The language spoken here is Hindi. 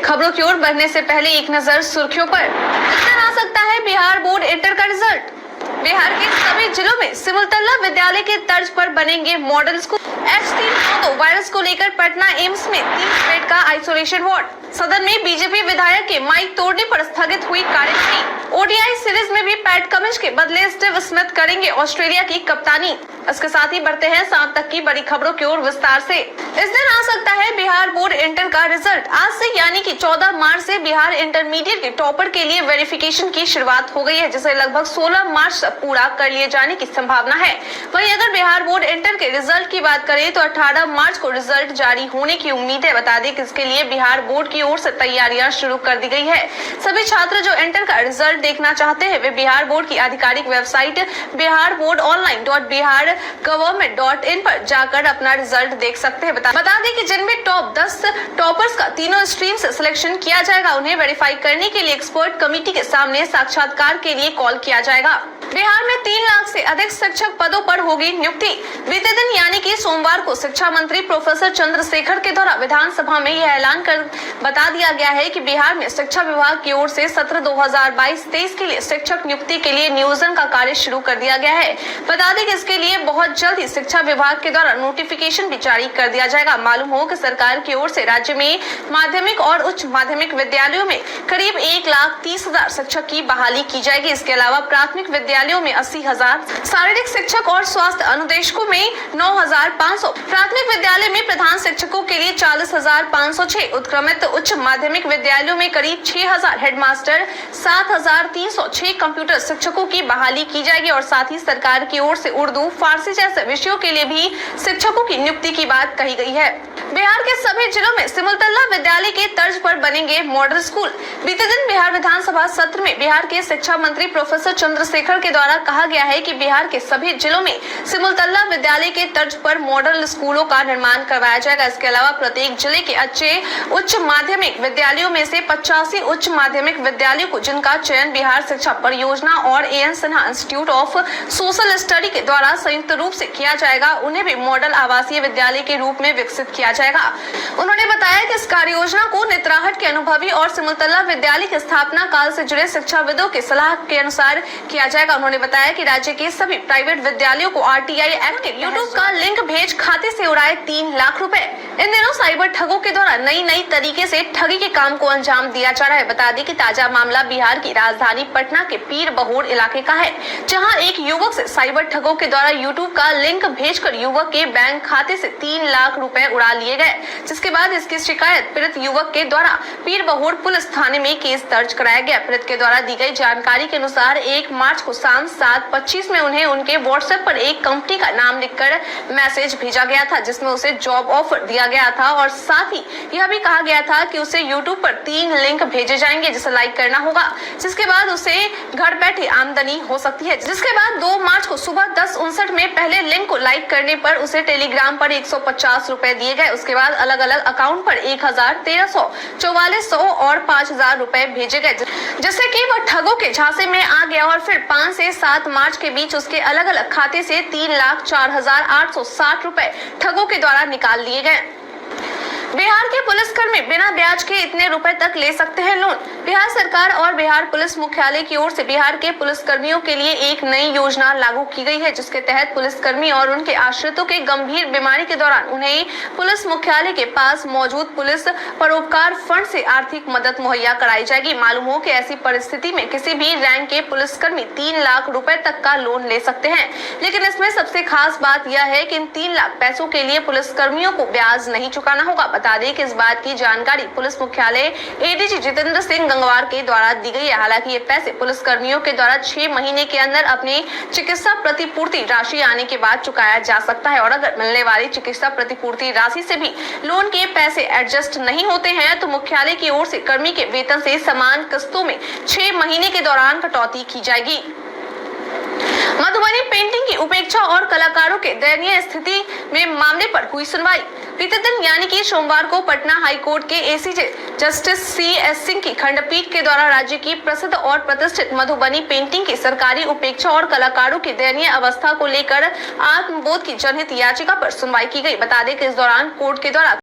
खबरों की ओर बढ़ने से पहले एक नजर सुर्खियों पर। आ सकता है बिहार बोर्ड इंटर का रिजल्ट। बिहार के सभी जिलों में सिमुलतला विद्यालय के तर्ज पर बनेंगे मॉडल स्कूल। H3N2 वायरस को लेकर पटना एम्स में 30 बेड का आइसोलेशन वार्ड। सदन में बीजेपी विधायक के माइक तोड़ने पर स्थगित हुई कार्यवाही। ओडीआई सीरीज में भी पैट कमिंस के बदले स्टीव स्मिथ करेंगे ऑस्ट्रेलिया की कप्तानी। इसके साथ ही बढ़ते हैं शाम तक की बड़ी खबरों की ओर विस्तार से। इस दिन आ सकता है बिहार बोर्ड इंटर का रिजल्ट। आज से यानी कि 14 मार्च से बिहार इंटरमीडिएट के टॉपर के लिए वेरिफिकेशन की शुरुआत हो गई है, जिसे लगभग 16 मार्च तक पूरा कर लिए जाने की संभावना है। वहीं अगर बिहार बोर्ड इंटर के रिजल्ट की बात करें तो 18 मार्च को रिजल्ट जारी होने की उम्मीद है। बता दें कि इसके लिए बिहार बोर्ड की ओर से तैयारियां शुरू कर दी गई है। सभी छात्र जो इंटर का रिजल्ट देखना चाहते हैं वे बिहार बोर्ड की आधिकारिक वेबसाइट biharboardonline.bihargovernment.in पर जाकर अपना रिजल्ट देख सकते हैं। बता दें कि जिनमें टॉप 10 टॉपर्स का तीनों स्ट्रीम से सिलेक्शन किया जाएगा, उन्हें वेरीफाई करने के लिए एक्सपर्ट कमेटी के सामने साक्षात्कार के लिए कॉल किया जाएगा। बिहार में 3 लाख से अधिक शिक्षक पदों पर होगी नियुक्ति। बीते दिन यानी कि सोमवार को शिक्षा मंत्री प्रोफेसर चंद्रशेखर के द्वारा विधानसभा में यह ऐलान कर बता दिया गया है कि बिहार में शिक्षा विभाग की ओर से सत्र 2022-23 के लिए शिक्षक नियुक्ति के लिए नियोजन का कार्य शुरू कर दिया गया है। बता दें कि इसके लिए बहुत जल्द ही शिक्षा विभाग के द्वारा नोटिफिकेशन भी जारी कर दिया जाएगा। मालूम हो कि सरकार की ओर से राज्य में माध्यमिक और उच्च माध्यमिक विद्यालयों में करीब 1,30,000 शिक्षक की बहाली की जाएगी। इसके अलावा प्राथमिक विद्यालयों में 80,000, शारीरिक शिक्षक और स्वास्थ्य अनुदेशकों में 9,500, प्राथमिक विद्यालय में प्रधान शिक्षकों के लिए 40,506, उत्क्रमित उच्च माध्यमिक विद्यालयों में करीब 6,000, हेडमास्टर 7,306 कंप्यूटर शिक्षकों की बहाली की जाएगी और साथ ही सरकार की ओर से उर्दू, फारसी जैसे विषयों के लिए भी शिक्षकों की नियुक्ति की बात कही गई है। बिहार के सभी जिलों में सिमुलतला विद्यालय के तर्ज पर बनेंगे मॉडल स्कूल। बीते दिन बिहार विधानसभा सत्र में बिहार के शिक्षा मंत्री प्रोफेसर चंद्रशेखर के द्वारा कहा गया है कि बिहार के सभी जिलों में सिमुलतला विद्यालय के तर्ज पर मॉडल स्कूलों का निर्माण करवाया जाएगा। इसके अलावा प्रत्येक जिले के अच्छे उच्च माध्यमिक विद्यालयों में से 85 उच्च माध्यमिक विद्यालयों को, जिनका चयन बिहार शिक्षा परियोजना और AN Sinha institute of social study के द्वारा संयुक्त रूप से किया जाएगा, उन्हें भी मॉडल आवासीय विद्यालय के रूप में विकसित किया जाएगा। उन्होंने बताया कि इस कार्य योजना को नेत्राहट के अनुभवी और सिमुलतला विद्यालय की स्थापना काल से जुड़े शिक्षाविदों के सलाह के अनुसार किया जाएगा। उन्होंने बताया कि राज्य के सभी प्राइवेट विद्यालयों को RTI एक्ट के यूट्यूब का लिंक भेज खाते से उड़ाए 3 लाख रुपए। इन दिनों साइबर ठगों के द्वारा नई तरीके से ठगी के काम को अंजाम दिया जा रहा है। बता दें कि ताजा मामला बिहार की राजधानी पटना के पीर बहोर इलाके का है, जहां एक युवक से साइबर ठगों के द्वारा यूट्यूब का लिंक भेजकर युवक के बैंक खाते से 3 लाख रुपए उड़ा लिए गए, जिसके बाद इसकी शिकायत पीड़ित युवक के द्वारा पीर बहोर पुलिस थाने में केस दर्ज कराया गया। पीड़ित के द्वारा दी गई जानकारी के अनुसार 1 मार्च को शाम 7:25 में उन्हें उनके व्हाट्सएप पर एक कंपनी का नाम लिखकर मैसेज भेजा गया था, जिसमें उसे जॉब ऑफर दिया गया था और साथ ही यह भी कहा गया था कि उसे यूट्यूब पर 3 लिंक भेजे जाएंगे जिसे लाइक करना होगा, जिसके बाद उसे घर बैठे आमदनी हो सकती है। जिसके बाद 2 मार्च को सुबह 10:59 में पहले लिंक को लाइक करने पर उसे टेलीग्राम पर 150 रुपए दिए गए। उसके बाद अलग अलग अकाउंट पर 1,000, 1,300, 4,400 और 5,000 रुपए भेजे गए, जिससे कि वह ठगों के झांसे में आ गया और फिर 5 से 7 मार्च के बीच उसके अलग अलग खाते से 3,04,860 रुपए ठगों के द्वारा निकाल लिए गए। बिहार के पुलिसकर्मी बिना ब्याज के इतने रुपए तक ले सकते हैं लोन। बिहार सरकार और बिहार पुलिस मुख्यालय की ओर से बिहार के पुलिसकर्मियों के लिए एक नई योजना लागू की गई है, जिसके तहत पुलिसकर्मी और उनके आश्रितों के गंभीर बीमारी के दौरान उन्हें पुलिस मुख्यालय के पास मौजूद पुलिस परोपकार फंड से आर्थिक मदद मुहैया कराई जाएगी। मालूम हो कि ऐसी परिस्थिति में किसी भी रैंक के पुलिसकर्मी 3 लाख रुपए तक का लोन ले सकते हैं, लेकिन इसमें सबसे खास बात यह है कि इन 3 लाख पैसों के लिए पुलिसकर्मियों को ब्याज नहीं चुकाना होगा। बता दें कि इस बात की जानकारी पुलिस मुख्यालय ADG जितेंद्र सिंह गंगवार के द्वारा दी गई है। हालांकि ये पैसे पुलिस कर्मियों के द्वारा 6 महीने के अंदर अपनी चिकित्सा प्रतिपूर्ति राशि आने के बाद चुकाया जा सकता है और अगर मिलने वाली चिकित्सा प्रतिपूर्ति राशि से भी लोन के पैसे एडजस्ट नहीं होते हैं तो मुख्यालय की ओर से कर्मी के वेतन से समान किस्तों में 6 महीने के दौरान कटौती की जाएगी। मधुबनी पेंटिंग की उपेक्षा और कलाकारों के दयनीय स्थिति में मामले पर हुई सुनवाई। बीते दिन यानी कि सोमवार को पटना हाई कोर्ट के ACJ जस्टिस CS सिंह की खंडपीठ के द्वारा राज्य की प्रसिद्ध और प्रतिष्ठित मधुबनी पेंटिंग की सरकारी उपेक्षा और कलाकारों की दयनीय अवस्था को लेकर आत्मबोध की जनहित याचिका पर सुनवाई की गई। बता दें कि इस दौरान कोर्ट के द्वारा